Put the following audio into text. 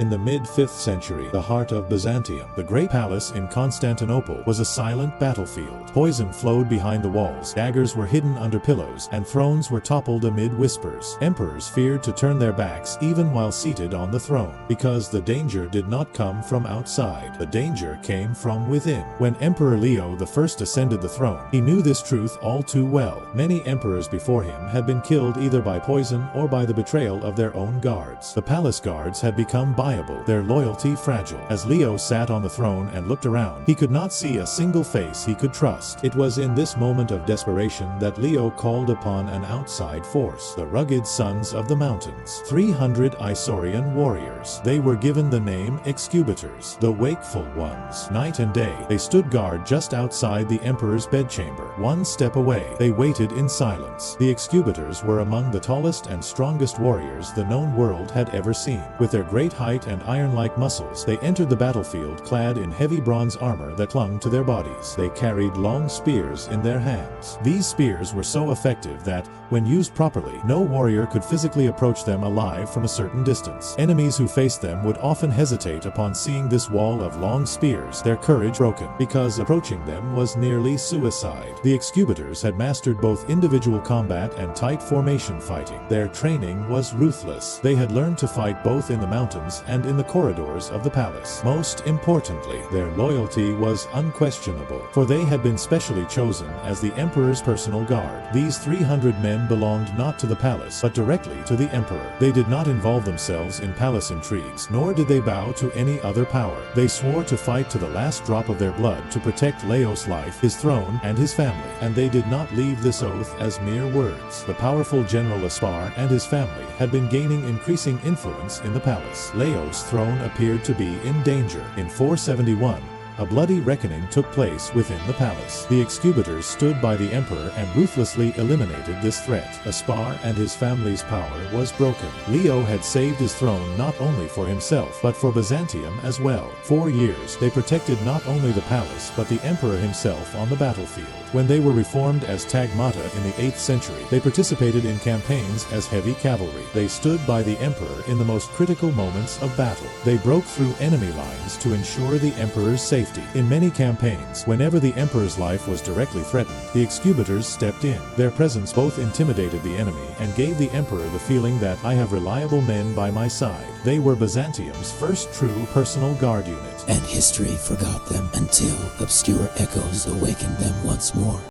In the mid-5th century, the heart of Byzantium, the great palace in Constantinople, was a silent battlefield. Poison flowed behind the walls, daggers were hidden under pillows, and thrones were toppled amid whispers. Emperors feared to turn their backs even while seated on the throne, because the danger did not come from outside. The danger came from within. When Emperor Leo I ascended the throne, he knew this truth all too well. Many emperors before him had been killed either by poison or by the betrayal of their own guards. The palace guards had become their loyalty fragile. As Leo sat on the throne and looked around, he could not see a single face he could trust. It was in this moment of desperation that Leo called upon an outside force, the rugged sons of the mountains. 300 Isaurian warriors. They were given the name Excubitors, the wakeful ones. Night and day, they stood guard just outside the emperor's bedchamber. One step away, they waited in silence. The Excubitors were among the tallest and strongest warriors the known world had ever seen. With their great height and iron-like muscles, they entered the battlefield clad in heavy bronze armor that clung to their bodies. They carried long spears in their hands. These spears were so effective that, when used properly, no warrior could physically approach them alive from a certain distance. Enemies who faced them would often hesitate upon seeing this wall of long spears, their courage broken, because approaching them was nearly suicide. The Excubitors had mastered both individual combat and tight formation fighting. Their training was ruthless. They had learned to fight both in the mountains and in the corridors of the palace. Most importantly, their loyalty was unquestionable, for they had been specially chosen as the emperor's personal guard. These 300 men belonged not to the palace, but directly to the emperor. They did not involve themselves in palace intrigues, nor did they bow to any other power. They swore to fight to the last drop of their blood to protect Leo's life, his throne, and his family, and they did not leave this oath as mere words. The powerful General Aspar and his family had been gaining increasing influence in the palace. Leo's throne appeared to be in danger. In 471, a bloody reckoning took place within the palace. The Excubitors stood by the emperor and ruthlessly eliminated this threat. Aspar and his family's power was broken. Leo had saved his throne not only for himself, but for Byzantium as well. 4 years, they protected not only the palace, but the emperor himself on the battlefield. When they were reformed as tagmata in the 8th century, they participated in campaigns as heavy cavalry. They stood by the emperor in the most critical moments of battle. They broke through enemy lines to ensure the emperor's safety. In many campaigns, whenever the emperor's life was directly threatened, the Excubitors stepped in. Their presence both intimidated the enemy and gave the emperor the feeling that I have reliable men by my side. They were Byzantium's first true personal guard unit. And history forgot them until obscure echoes awakened them once more.